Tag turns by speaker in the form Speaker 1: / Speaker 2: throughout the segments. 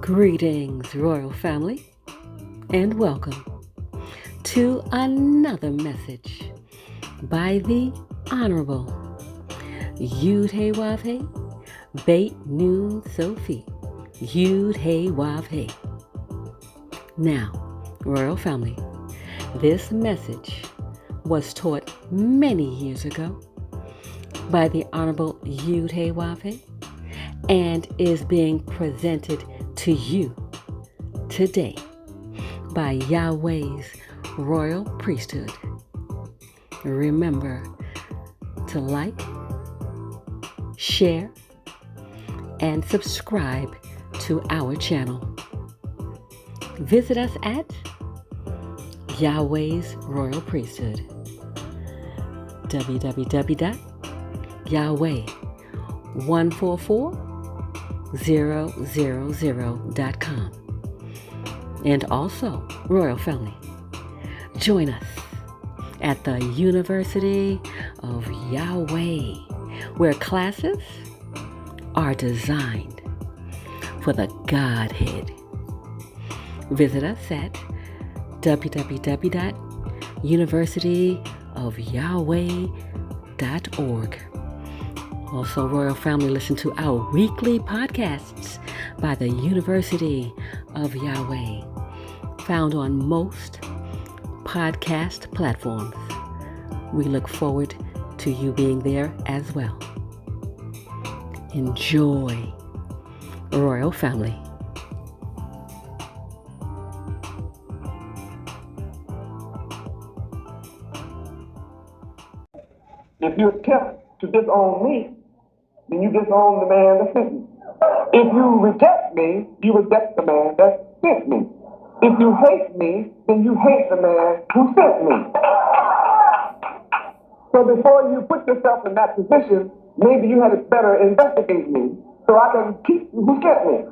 Speaker 1: Greetings, royal family, and welcome to another message by the Honorable Yahweh Beit Nun Sophie Yahweh. Now, royal family, this message was taught many years ago by the Honorable Yahweh and is being presented to you today by Yahweh's royal priesthood. Remember to like, share, and subscribe to our channel. Visit us at Yahweh's Royal Priesthood, www.yahweh144000.com. And also, royal family, join us at the University of Yahweh, where classes are designed for the Godhead. Visit us at www.universityofyahweh.org. Also, royal family, listen to our weekly podcasts by the University of Yahweh, found on most podcast platforms. We look forward to you being there as well. Enjoy, royal family.
Speaker 2: If you attempt to disown me, then you disown the man that sent me. If you reject me, you reject the man that sent me. If you hate me, then you hate the man who sent me. So before you put yourself in that position, maybe you had it better investigate me so I can keep you who sent me.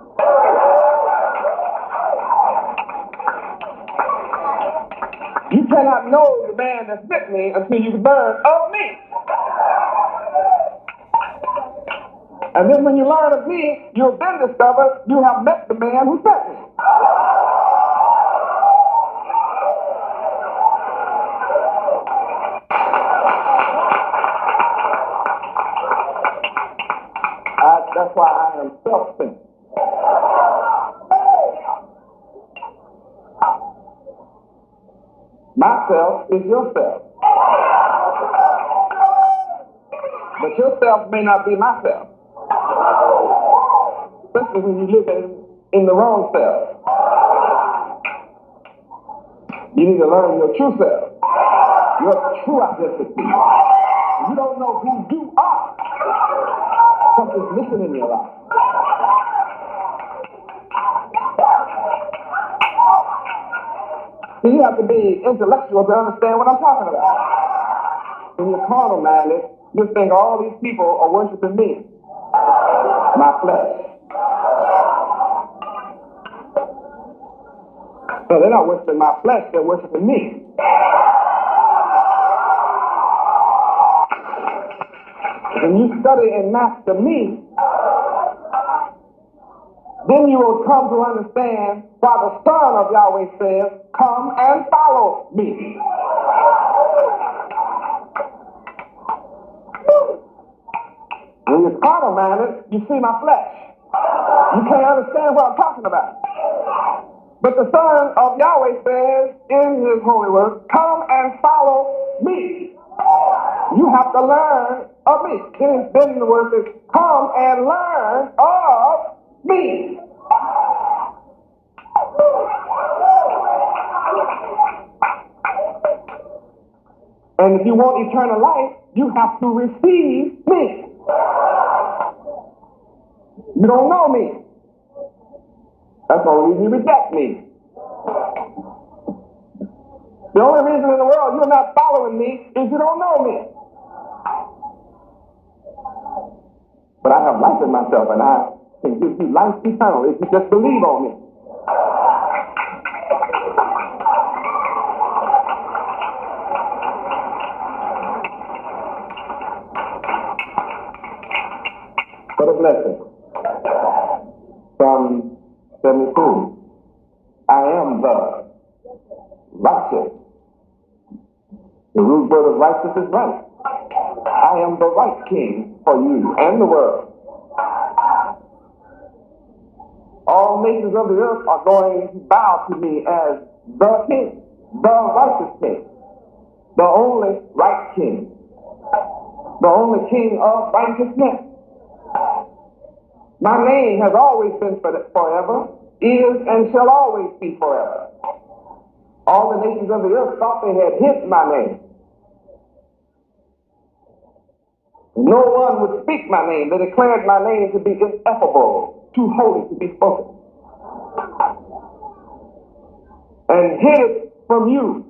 Speaker 2: You cannot know the man that sent me until you learn of me. And then when you learn of me, you'll then discover you have met the man who sent me. That's why I am self-centered. Myself is yourself. But yourself may not be myself. Especially when you live in the wrong self. You need to learn your true self, your true identity. You don't know who you are. Something's missing in your life. So you have to be intellectual to understand what I'm talking about. When you're carnal minded, you think all these people are worshiping me, my flesh. So they're not worshiping my flesh, they're worshiping me. When you study and master me, then you will come to understand why the Son of Yahweh says, come and follow me. When you're carnal minded, you see my flesh. You can't understand what I'm talking about. But the Son of Yahweh says in his holy word, come and follow me. You have to learn of me. Then the word says, come and learn of me. And if you want eternal life, you have to receive me. You don't know me. That's the only reason you reject me. The only reason in the world you're not following me is you don't know me. But I have life in myself, and I can give you life eternal if you just believe on me. What a blessing. From 72. I am the righteous. The root word of righteous is right. I am the right king for you and the world. All nations of the earth are going to bow to me as the king, the righteous king, the only right king, the only king of righteousness. My name has always been forever, is and shall always be forever. All the nations of the earth thought they had hid my name. No one would speak my name. They declared my name to be ineffable, too holy to be spoken, and hid it from you.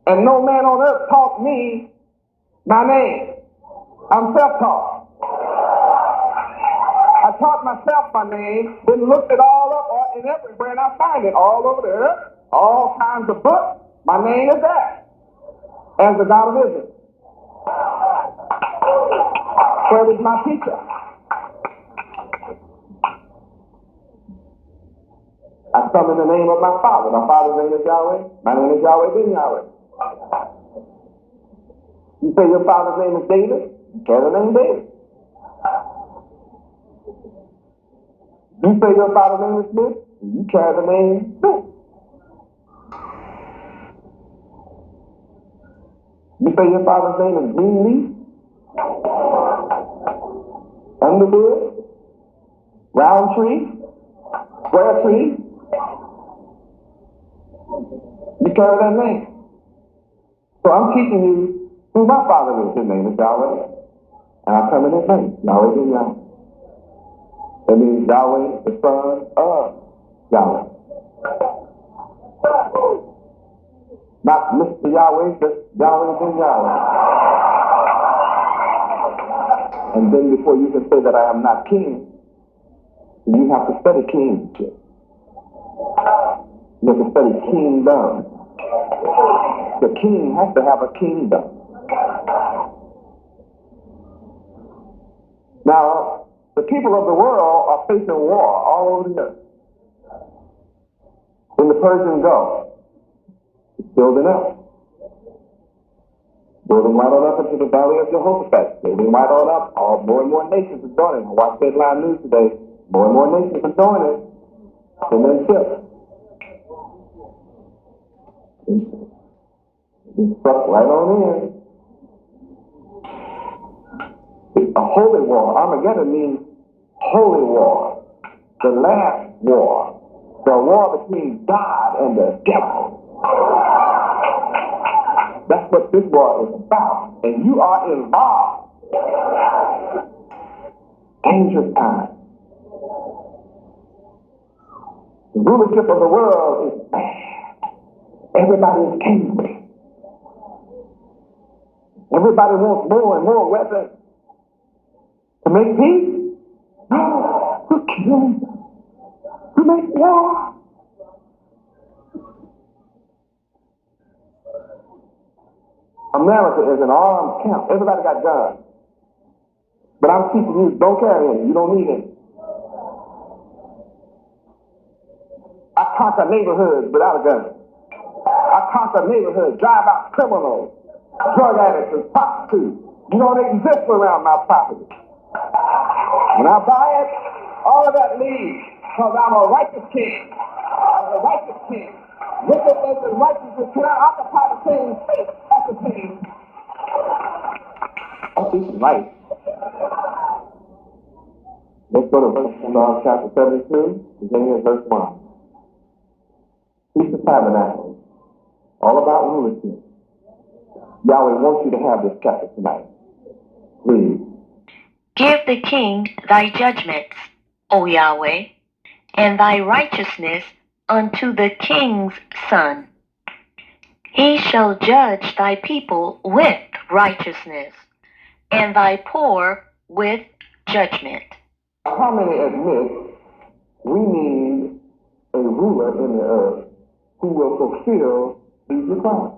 Speaker 2: And no man on earth taught me my name. I'm self-taught. I taught myself my name, then looked it all up and everywhere, and I find it all over the earth, all kinds of books. My name is there, as the God of Israel. Where is my teacher? I come in the name of my Father. My Father's name is Yahweh. My name is Yahweh ben Yahweh. You say your father's name is David? You carry the name David. You say your father's name is Smith? You carry the name Smith. You say your father's name is Greenleaf? Underwood? Roundtree? Square Tree? You carry that name. So I'm teaching you who my father is. His name is Yahweh. And I come in his name. Yahweh ben Yahweh. That means Yahweh is the son of Yahweh. Not Mr. Yahweh, just Yahweh ben Yahweh. And then before you can say that I am not king, you have to study kingship. You have to study kingdom. The king has to have a kingdom. Now, the people of the world are facing war all over the earth. In the Persian Gulf, it's building up. Building right on up into the valley of Jehoshaphat. Building right on up. More and more nations are joining. I watched headline news today. More and more nations are joining. And then ships. It's struck right on in. It's a holy war. Armageddon means holy war. The last war. The war between God and the devil. That's what this war is about. And you are involved. Dangerous time. The rulership of the world is bad. Everybody is angry. Everybody wants more and more weapons to make peace. No, to kill, to make war. America is an armed camp. Everybody got guns. But I'm teaching you, don't carry any. You don't need any. I conquer neighborhoods without a gun. I conquer neighborhoods, drive out criminals, drug addicts, and prostitutes. You don't exist around my property. When I buy it, all of that leaves, because I'm a righteous king. I'm a righteous king. Wickedness and righteousness cannot occupy the same space as the king. I'm teaching right. Let's go to verse chapter 72, beginning at verse 1. Feast of Tabernacles. All about rulership. Yahweh wants you to have this chapter tonight. Please.
Speaker 3: Give the king thy judgments, O Yahweh, and thy righteousness unto the king's son. He shall judge thy people with righteousness, and thy poor with judgment.
Speaker 2: How many admit we need a ruler in the earth who will fulfill these requirements?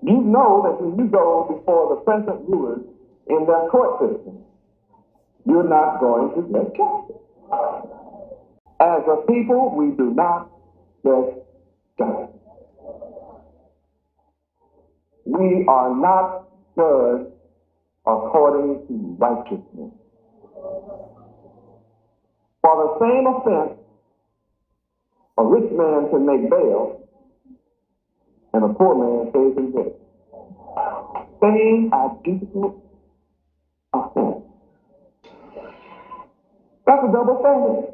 Speaker 2: You know that when you go before the present rulers in their court system, you're not going to get justice. As a people, we do not get justice. We are not judged according to righteousness. For the same offense, a rich man can make bail, and a poor man stays in jail. Same identical offense. That's a double standard.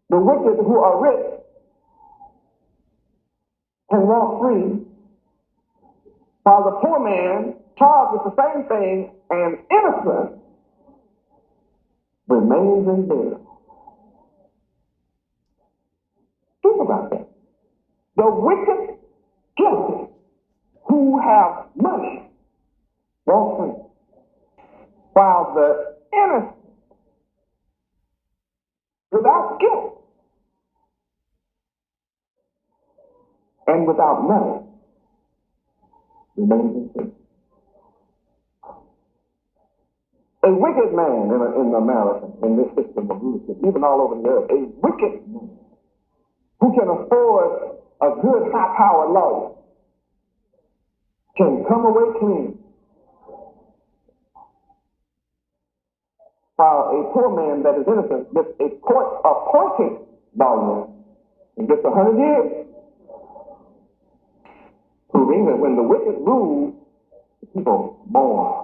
Speaker 2: The wicked who are rich can walk free, while the poor man, charged with the same thing and innocent, remains in jail. Think about that. The wicked, guilty, who have money, walk free, while the innocent, without guilt and without money, remains in prison. A wicked man in America, in this system of leadership, even all over the earth, a wicked man who can afford a good high-powered lawyer can come away clean, while a poor man that is innocent gets a court-appointed lawyer and gets 100 years, proving that when the wicked rule, the people mourn.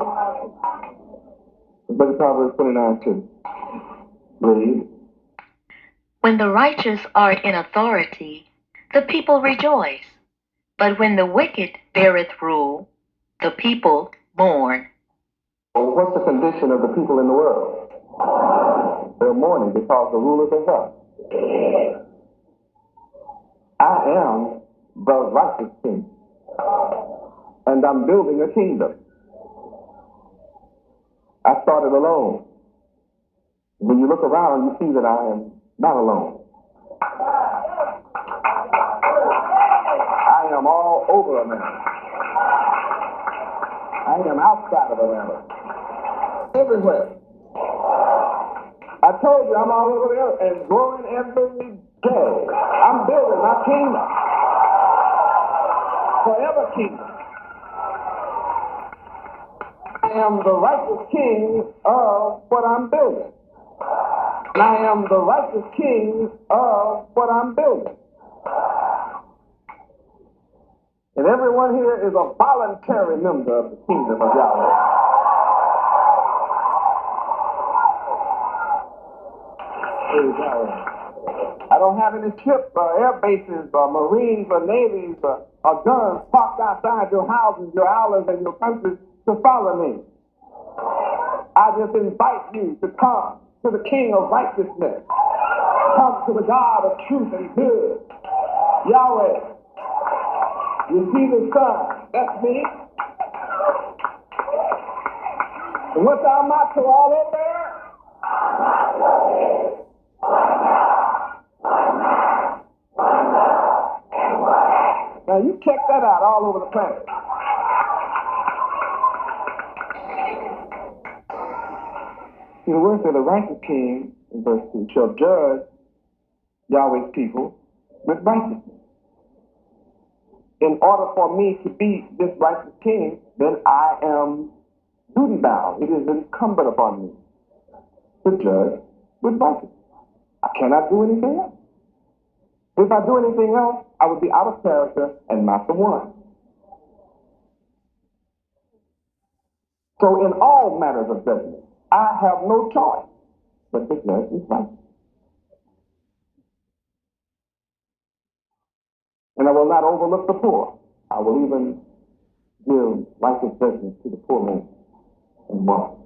Speaker 2: Look at Proverbs 29:2. Read.
Speaker 3: When the righteous are in authority, the people rejoice. But when the wicked beareth rule, the people mourn.
Speaker 2: Well, what's the condition of the people in the world? They're mourning because the rulers are up. I am the righteous king, and I'm building a kingdom. I started alone. When you look around, you see that I am not alone. I am all over America. I am outside of America. Everywhere. I told you I'm all over there and growing every day. I'm building my kingdom. Forever kingdom. I am the righteous king of what I'm building. And I am the righteous king of what I'm building. And everyone here is a voluntary member of the kingdom of Yahweh. Praise Yahweh. I don't have any ships or air bases or marines or navies or guns parked outside your houses, your islands, and your countries to follow me. I just invite you to come to the King of righteousness. Come to the God of truth and good. Yahweh. You see the sun. That's me. And what's our motto all over there? Now you check that out all over the planet. See, the word said the righteous king, in verse 2, shall judge Yahweh's people with righteousness. In order for me to be this righteous king, then I am duty bound. It is incumbent upon me to judge with righteousness. I cannot do anything else. If I do anything else, I would be out of character and not the one. So in all matters of judgment, I have no choice but to judge with righteousness. And I will not overlook the poor. I will even give righteous judgment to the poor man and woman.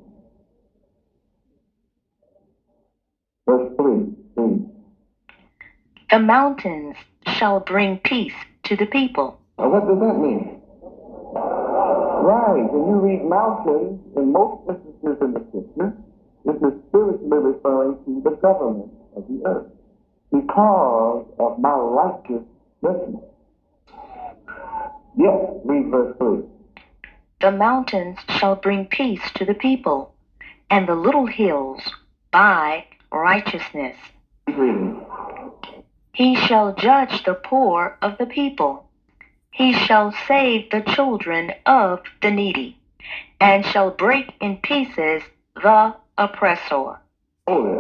Speaker 2: Verse 3.
Speaker 3: The mountains shall bring peace to the people.
Speaker 2: Now what does that mean? Right, when you read mountains, in most instances in the scripture, this is spiritually referring to the government of the earth because of my righteous judgment. Yes, read verse 3.
Speaker 3: The mountains shall bring peace to the people, and the little hills by righteousness.
Speaker 2: Keep reading.
Speaker 3: He shall judge the poor of the people. He shall save the children of the needy, and shall break in pieces the oppressor.
Speaker 2: Hold it.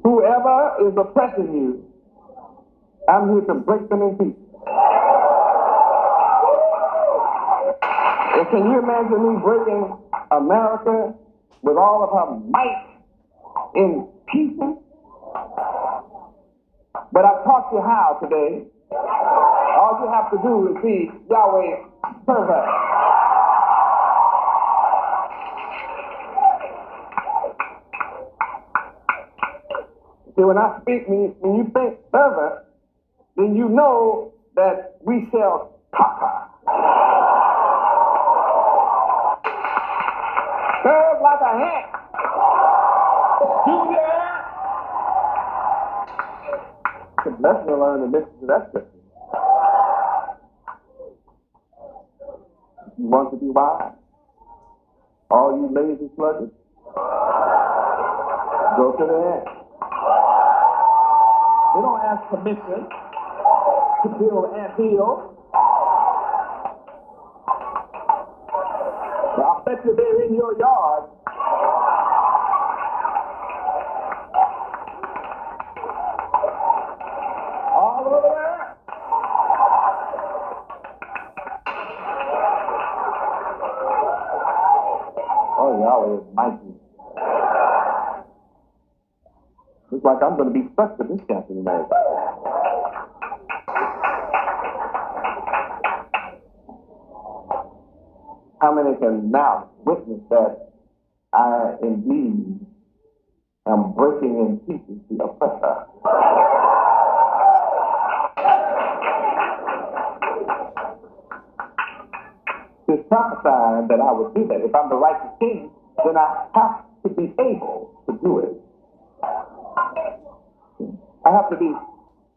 Speaker 2: Whoever is oppressing you, I'm here to break them in pieces. And can you imagine me breaking America with all of her might in pieces? But I've taught you how today. All you have to do is see Yahweh perfect. See, when I speak, when you think servant, then you know that we shall conquer. Serve like a hand. Do that. It's a blessing to learn the listen to that scripture. You want to be wise? All you lazy sluggards, go to the end. They don't ask permission to build anthills. I bet you they're in your yard. All over there. Oh, Yahweh is mighty. Looks like I'm going to be stuck with this chapter tonight. How many can now witness that I indeed am breaking in pieces the oppressor? It's prophesied that I would do that. If I'm the righteous king, then I have to be able to do it. I have to be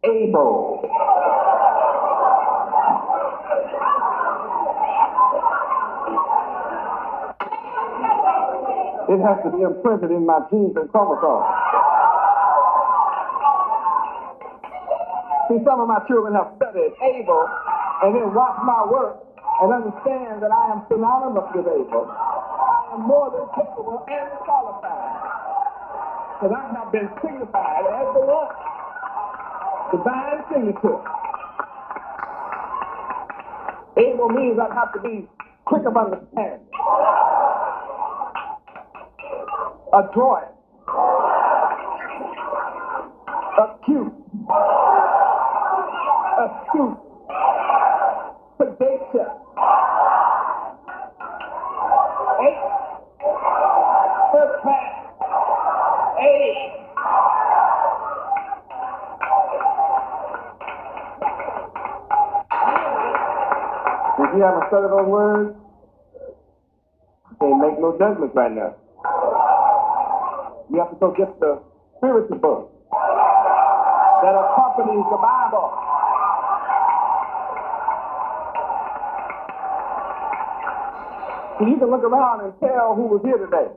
Speaker 2: able. It has to be imprinted in my genes and chromosomes. See, some of my children have studied able and then watch my work and understand that I am synonymous with able. I am more than capable and qualified. Because I have been signified as the one. Divine signature. Able means I have to be quick of understanding, adroit, acute, astute, sagacious, first class, A. If you haven't studied those words, you can't make no judgments right now. You have to go get the spiritual book that accompanies the Bible. So you can look around and tell who was here today.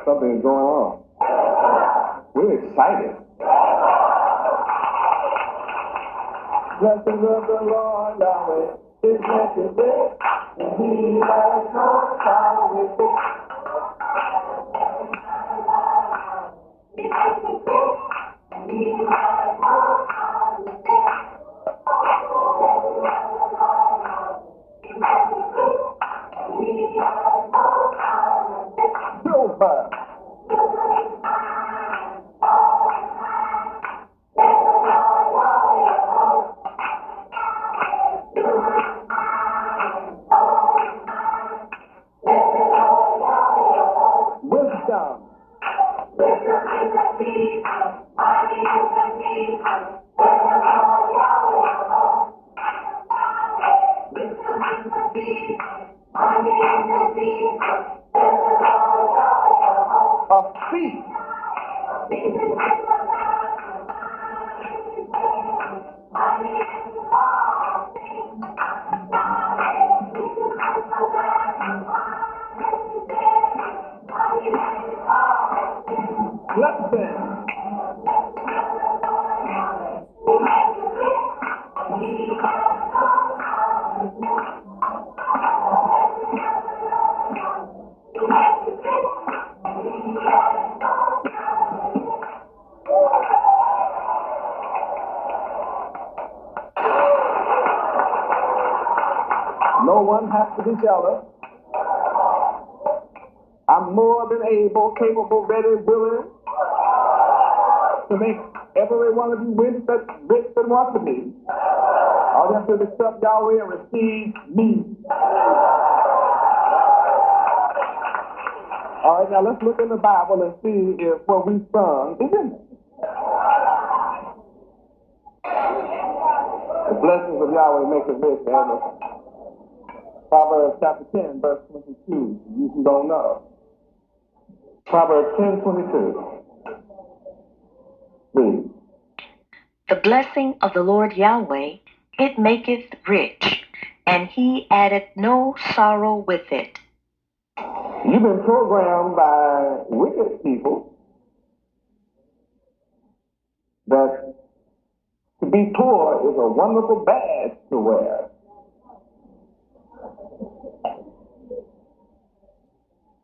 Speaker 2: Something is going on. We're excited. Blessings of the Lord, Yahweh, is necessary, and He has no power with it. Silver. Wisdom. feast. Blessing. No one has to be jealous. I'm more than able, capable, ready, willing to make every one of you rich that want to be. All you have to do is accept Yahweh and receive me. All right, now let's look in the Bible and see if what we sung is in it. The blessings of Yahweh make it rich, and Proverbs chapter 10, verse 22. You who don't know. Proverbs 10:22. Read.
Speaker 3: The blessing of the Lord Yahweh, it maketh rich, and he addeth no sorrow with it.
Speaker 2: You've been programmed by wicked people that to be poor is a wonderful badge to wear.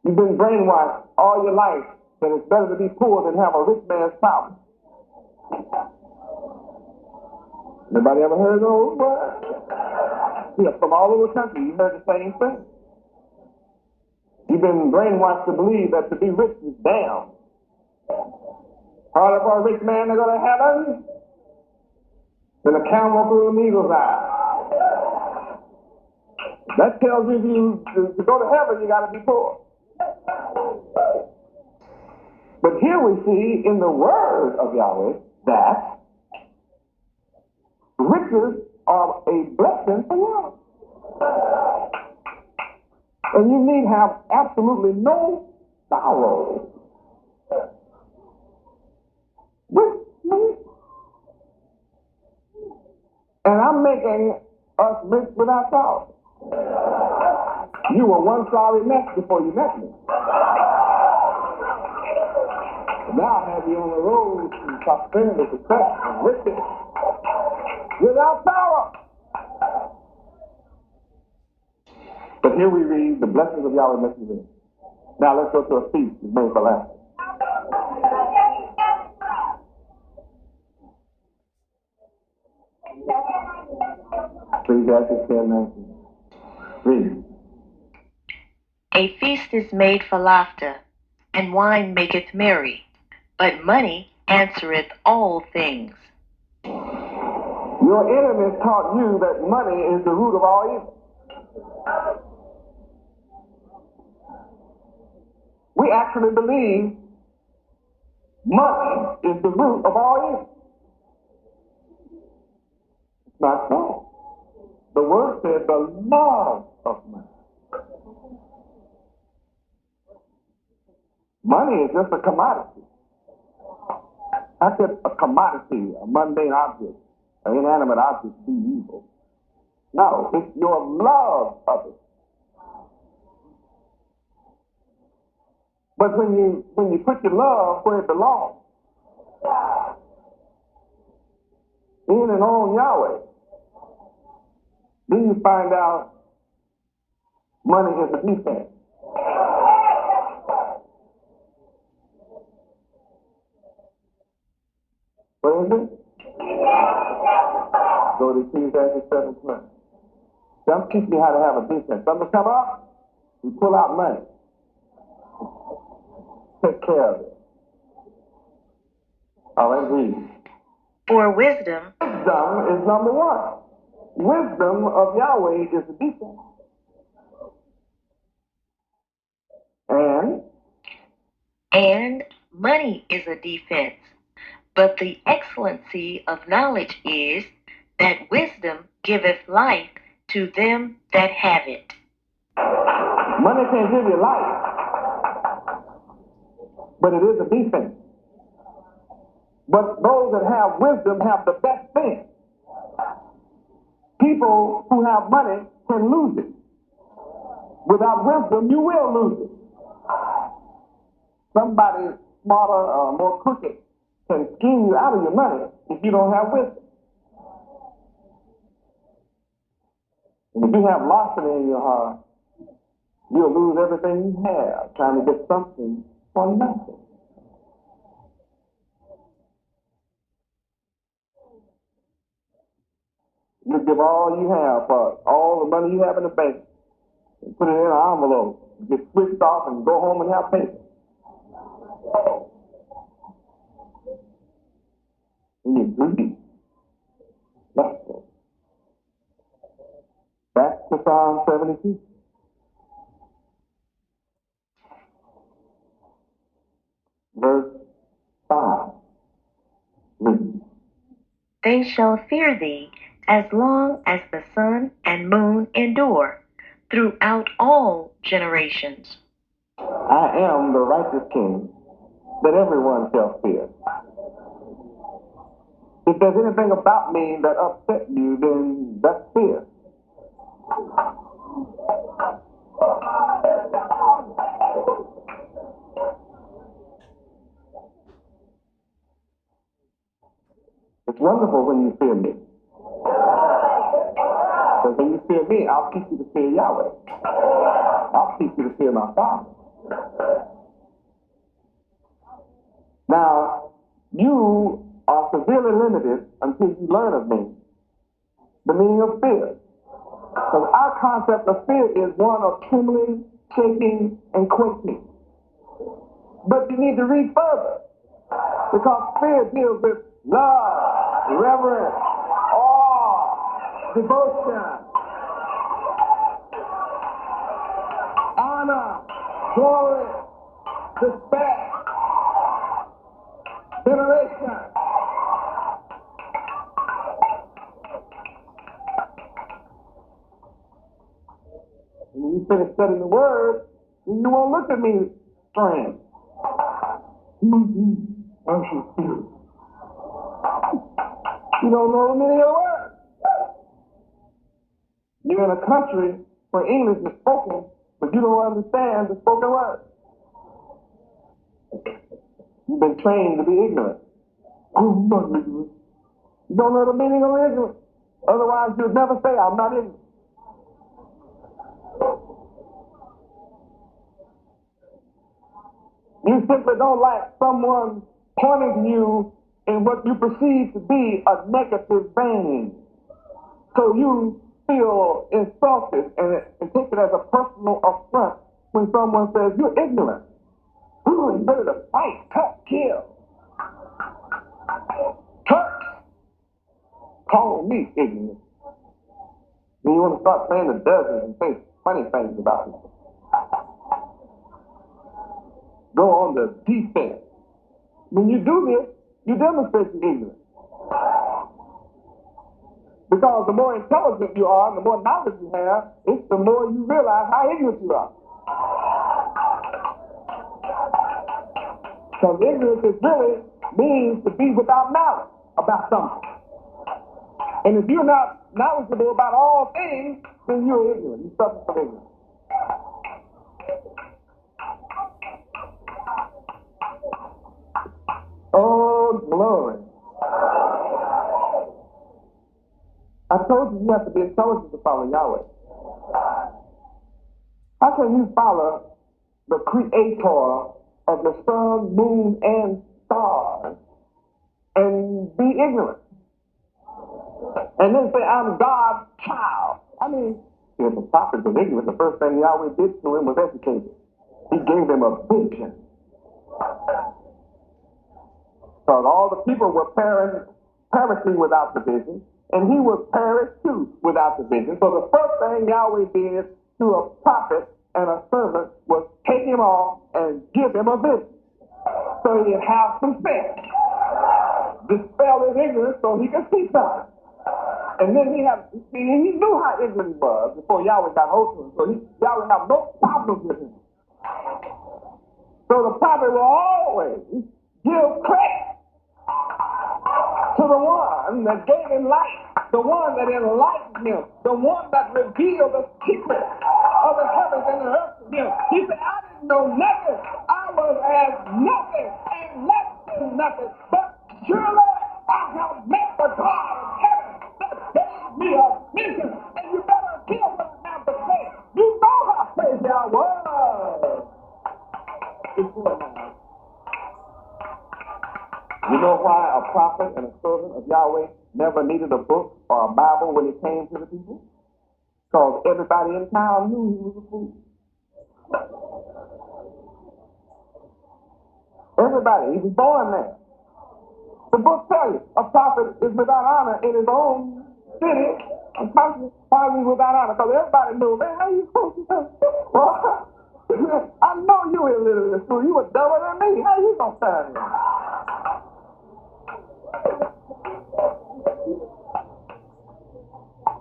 Speaker 2: You've been brainwashed all your life that it's better to be poor than have a rich man's palace. Anybody ever heard those words? Yeah, from all over the country, you heard the same thing. You've been brainwashed to believe that to be rich is damn. Harder for a rich man to go to heaven than a camel through an eagle's eye. That tells you to go to heaven, you got to be poor. But here we see in the word of Yahweh that riches are a blessing for you. And you need have absolutely no sorrow with me. And I'm making us rich without sorrow. You were one sorry mess before you met me. Now I have you on the road to prosperity, success, and riches without sorrow. But here we read the blessings of Yahweh make you rich. Now let's go to a feast that's made for last. Ecclesiastes 10:19. Read.
Speaker 3: A feast is made for laughter, and wine maketh merry, but money answereth all things.
Speaker 2: Your enemies taught you that money is the root of all evil. We actually believe money is the root of all evil. It's not so. The word says the love of money. Money is just a commodity. How could a commodity, a mundane object, an inanimate object be evil? No, it's your love of it. But when you put your love where it belongs, in and on Yahweh, then you find out money is a defense. What is it? Go to Ecclesiastes 7:20. Some teach you how to have a defense. Something come up, you pull out money. Take care of it. All right, read.
Speaker 3: For wisdom
Speaker 2: Wisdom is number one. Wisdom of Yahweh is the defense.
Speaker 3: and money is a defense. But the excellency of knowledge is that wisdom giveth life to them that have it.
Speaker 2: Money can't give you life. but it is a defense. But those that have wisdom have the best thing. People who have money can lose it. Without wisdom, you will lose it. Somebody smarter or more crooked can scheme you out of your money if you don't have wisdom. And if you have larceny in your heart, you'll lose everything you have trying to get something for nothing. You give all you have for all the money you have in the bank and put it in an envelope, get switched off and go home and have paper. And you're greedy. Lustful. Back to Psalm 72. Verse 5. Read.
Speaker 3: They shall fear thee as long as the sun and moon endure, throughout all generations.
Speaker 2: I am the righteous king that everyone shall fear. If there's anything about me that upset you, then that's fear. It's wonderful when you fear me. Because when you fear me, I'll teach you to fear Yahweh. I'll teach you to fear my Father. Now, you are severely limited until you learn of me the meaning of fear. Because our concept of fear is one of trembling, shaking, and quaking. But you need to read further. Because fear deals with love, reverence, awe, devotion, honor, glory, respect, veneration. And when you finish studying the word, then you won't look at me strange. I should fear. You don't know the meaning of the word. You're in a country where English is spoken, but you don't understand the spoken word. You've been trained to be ignorant. I'm not ignorant. You don't know the meaning of ignorance. Otherwise, you'd never say, I'm not ignorant. You simply don't like someone pointing to you in what you perceive to be a negative vein. So you feel insulted and take it as a personal affront when someone says, you're ignorant. Ooh, you better to fight, cut, kill. Turks call me ignorant. Then you want to start playing the desert and say funny things about it. Go on the defense. When you do this, you demonstrate your ignorance. Because the more intelligent you are, the more knowledge you have, it's the more you realize how ignorant you are. Because ignorance is really means to be without knowledge about something. And if you're not knowledgeable about all things, then you're ignorant. You suffer from ignorance. Oh, glory. I told you have to be intelligent to follow Yahweh. How can you follow the creator of the sun, moon, and stars and be ignorant? And then say, I'm God's child. I mean, if the prophet was ignorant, the first thing Yahweh did to him was educate him. He gave him a vision. Because all the people were perishing without the vision, and he was perished too without the vision. So the first thing Yahweh did to a prophet and a servant was take him off and give him a vision. So he'd have some sense. Dispel his ignorance so he could see something. And then he knew how ignorant he was before Yahweh got hold of him. So Yahweh had no problems with him. So the prophet will always give credit to the one that gave him life, the one that enlightened him, the one that revealed the secret of the heavens and the earth to him. He said, I didn't know nothing. I was as nothing and less than nothing. But surely I have met the God of heaven that gave me a vision. And you better hear what I have to say. You know how crazy I was before now. You know why a prophet and a servant of Yahweh never needed a book or a Bible when it came to the people? Because everybody in town knew he was a fool. Everybody, he was born there. The book tells you a prophet is without honor in his own city and country. Why is he without honor? Because everybody knew, man, how you supposed to do? I know you illiterate fool. You were dumber than me. How you gonna stand here?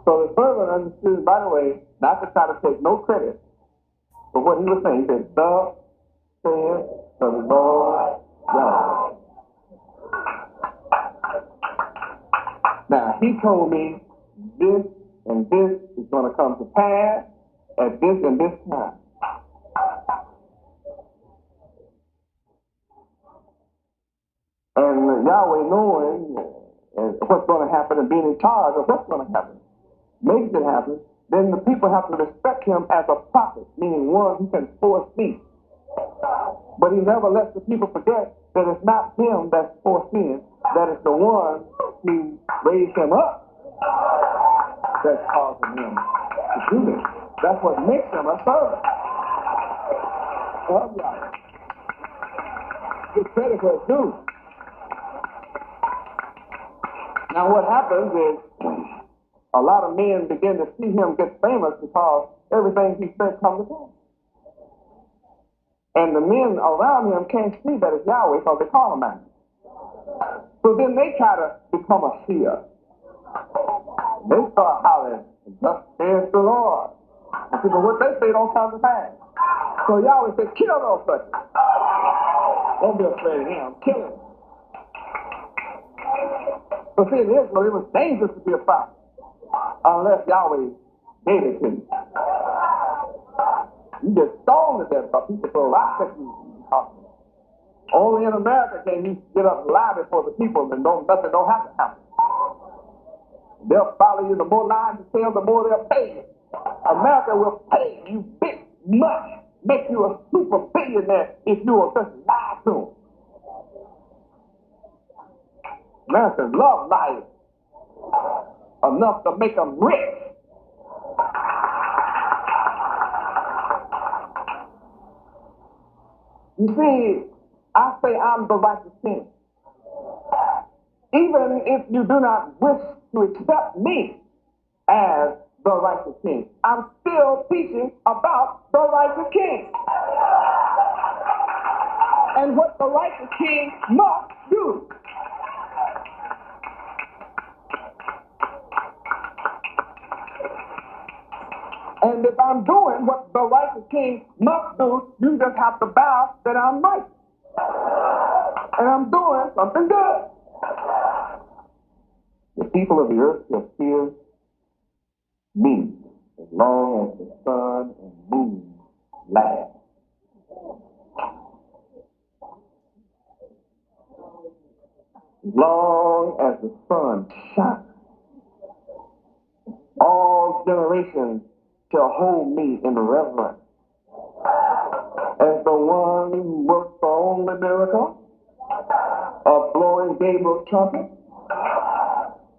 Speaker 2: So the servant understood, by the way, not to try to take no credit for what he was saying. He said, thus saith the Lord God. Now, he told me this and this is going to come to pass at this and this time. And Yahweh knowing what's going to happen and being in charge of what's going to happen, makes it happen, then the people have to respect him as a prophet, meaning one who can foresee. But he never lets the people forget that it's not him that's foreseeing, that it's the one who raised him up that's causing him to do this. That's what makes him a servant of Yahweh. Give credit where it's due. Now what happens is a lot of men begin to see him get famous because everything he said comes to pass. And the men around him can't see that it's Yahweh because they call him man. So then they try to become a seer. They start hollering, thus saith the Lord. And people, what they say don't come to pass. So Yahweh said, kill those suckers. Don't be afraid of him. Kill him. But see, in Israel, it was dangerous to be a prophet unless Yahweh gave it to you. You get stoned to death because people throw rocks at you. Only in America can you get up and lie before the people and nothing don't have to happen. They'll follow you. The more lies you tell, the more they'll pay you. America will pay you big money, make you a super billionaire if you will just lie to them. Americans love liars enough to make them rich. You see, I say I'm the righteous king. Even if you do not wish to accept me as the righteous king, I'm still teaching about the righteous king and what the righteous king must do. And if I'm doing what the righteous king must do, you just have to bow that I'm right. And I'm doing something good. The people of the earth shall fear me as long as the sun and moon last. As long as the sun shines, all generations shall hold me in reverence as the one who worked the only miracle of blowing Gabriel's trumpet,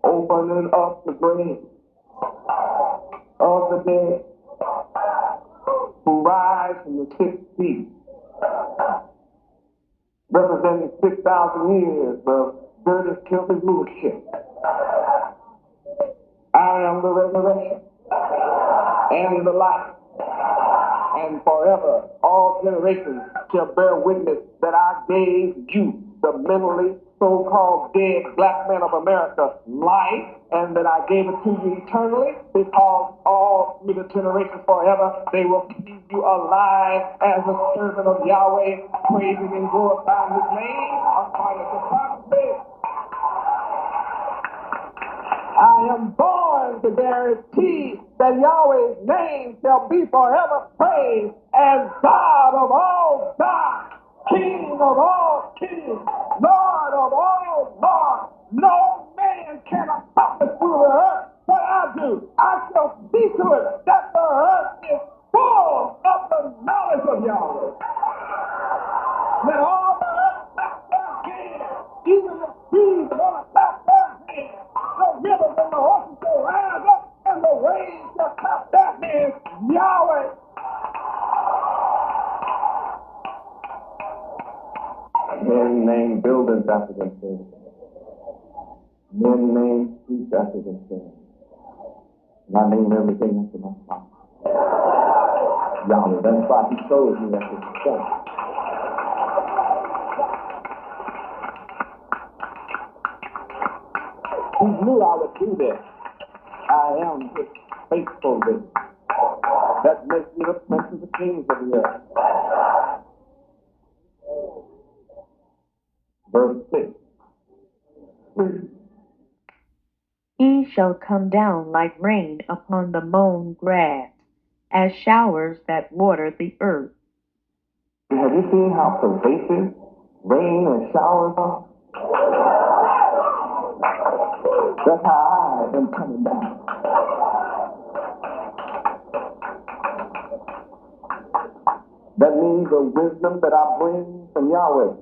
Speaker 2: opening up the grave of the dead, who rise from the 6th sea, representing 6,000 years of dirty, filthy rulership. I am the resurrection and the life, and forever all generations shall bear witness that I gave you the mentally so-called dead black men of America life, and that I gave it to you eternally, because all through the generations forever they will keep you alive as a servant of Yahweh, praising and glorifying his name, according to prophecy. I am born to guarantee that Yahweh's name shall be forever praised as God of all gods, King of all kings, Lord of all lords. No man can accomplish through the earth what I do. I shall see to it that the earth is full of the knowledge of Yahweh. Let all the earth clap their hands, even the trees are going to clap their hands. The rivers and the oceans shall rise up, and the waves shall clap their hands. Yahweh. Men name buildings after themselves. Men name streets after themselves. And I name everything after my father. Yahweh. That's why he chose me after his son. He knew I would do this. I am his faithful witness. That makes me the prince of the kings of the earth. Verse 6.
Speaker 3: He shall come down like rain upon the mown grass, as showers that water the earth.
Speaker 2: Have you seen how pervasive rain and showers are? That's how I am coming down. That means the wisdom that I bring from Yahweh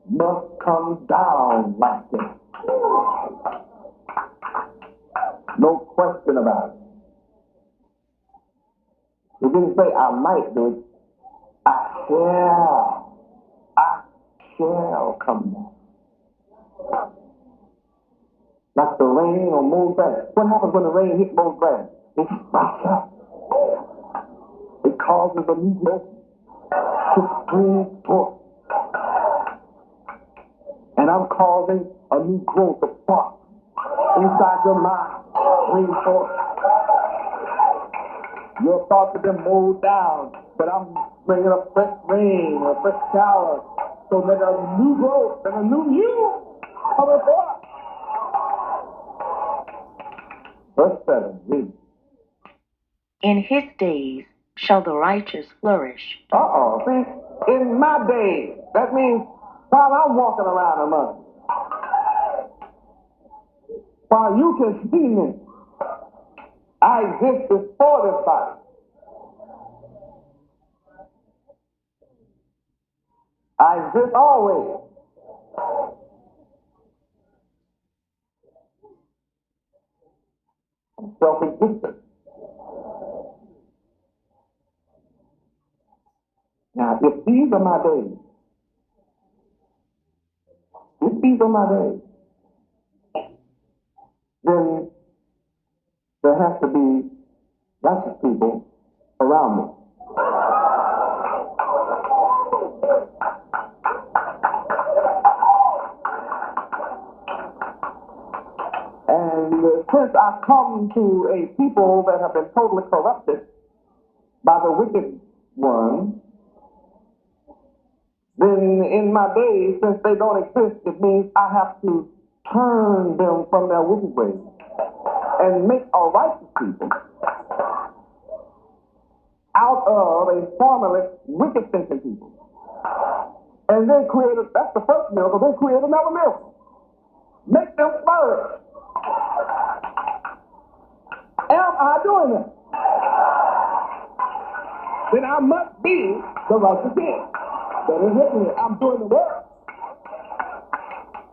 Speaker 2: must come down like this. No question about it. He didn't say I might do it. I shall come down. Like the rain on mown grass. What happens when the rain hits mown grass? It sprouts up. It causes a new growth to spring forth. And I'm causing a new growth of spark inside your mind. Spring forth. Your thoughts have been mowed down, but I'm bringing a fresh rain, a fresh shower, so that a new growth and a new you coming forth. Verse 7, read.
Speaker 3: In his days shall the righteous flourish.
Speaker 2: See, in my days, that means while I'm walking around among you, while you can see me, I exist before this body. I exist always. I'm self-existent. Now, if these are my days, then there has to be righteous people around me. And since I come to a people that have been totally corrupted by the wicked one, then in my days, since they don't exist, it means I have to turn them from their wicked ways and make a righteous people out of a formerly wicked thinking people. And they created, that's the first miracle, they created another miracle. Make them flourish. Am I doing that? Then I must be the righteous king. That is it. I'm doing the work.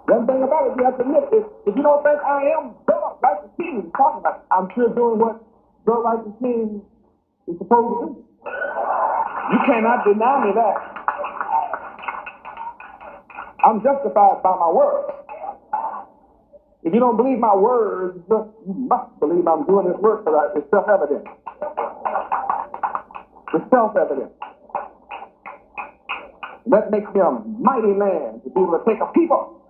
Speaker 2: One thing about it, you have to admit, if you don't think I am the righteous king you're talking about, I'm sure doing what the righteous king is supposed to do. You cannot deny me that. I'm justified by my words. If you don't believe my words, you must believe I'm doing this work, because it's self-evident. It's self-evident. That makes me a mighty man to be able to take a people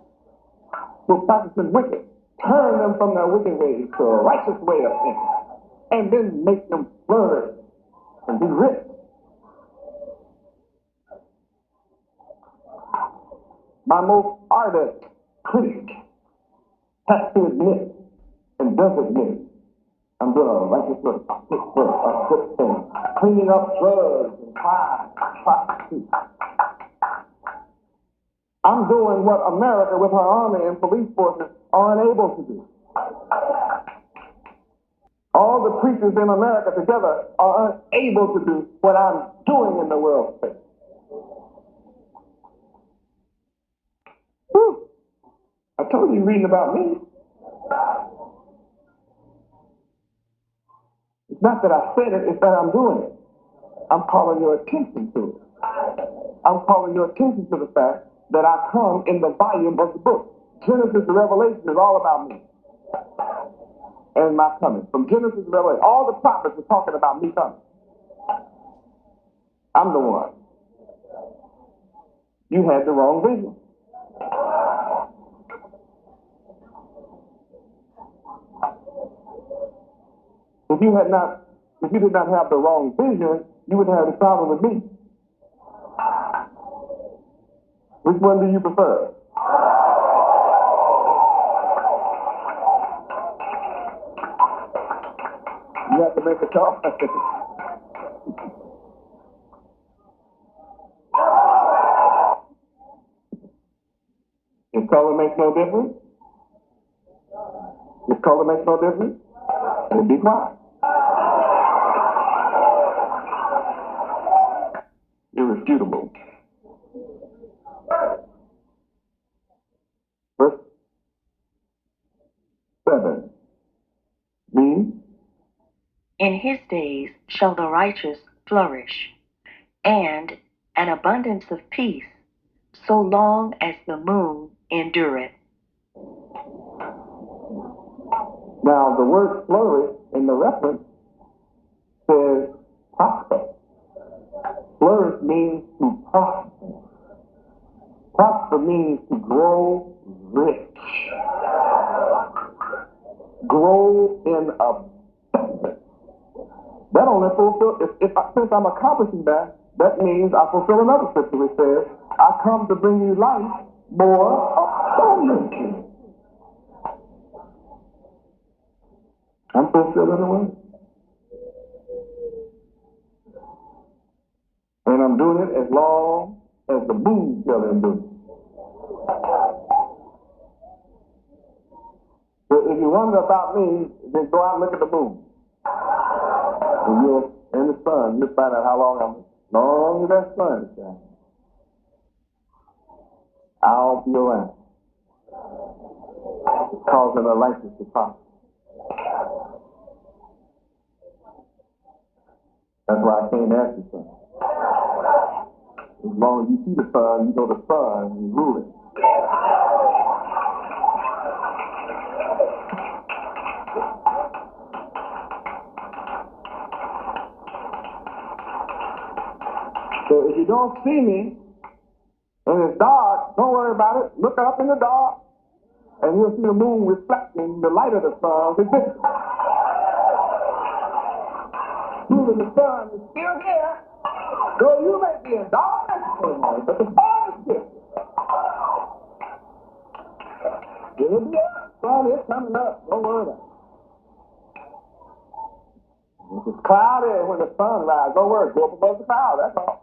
Speaker 2: who are practicing wicked, turn them from their wicked ways to a righteous way of thinking, and then make them flourish and be rich. My most ardent critic has to admit and does admit I'm doing a righteous work, a good thing, cleaning up drugs and crime, prostitution. I'm doing what America with her army and police forces are unable to do. All the preachers in America together are unable to do what I'm doing in the world space. Whew. I told you reading about me. It's not that I said it, it's that I'm doing it. I'm calling your attention to it. I'm calling your attention to the fact that I come in the volume of the book. Genesis to Revelation is all about me and my coming. From Genesis to Revelation, all the prophets are talking about me coming. I'm the one. You had the wrong vision. If you did not have the wrong vision, you wouldn't have the problem with me. Which one do you prefer? You have to make a call. If color makes no difference, then be quiet. Irrefutable. Verse 7 means,
Speaker 3: In his days shall the righteous flourish, and an abundance of peace, so long as the moon endureth.
Speaker 2: now the word flourish in the reference says prosper. Flourish means to prosper. Prosper means to grow rich. Grow in abundance. That only fulfills, since I'm accomplishing that, that means I fulfill another scripture which says, I come to bring you life more abundantly. I'm fulfilling the word. And I'm doing it as long as the moon shall endure. So if you wonder about me, then go out and look at the moon. And you'll, in the sun, you'll find out how long as that sun is shining. I'll be around, causing the righteous to prosper. That's why I came after the sun. As long as you see the sun, you know the sun is ruling. So if you don't see me, and it's dark, don't worry about it. Look up in the dark, and you'll see the moon reflecting the light of the sun. The sun is still here, though you may be in darkness for a moment, but the sun is here. It'll be up. The sun is coming up. Don't worry about it. If it's cloudy when the sun rises, don't worry. Go up above the cloud. That's all.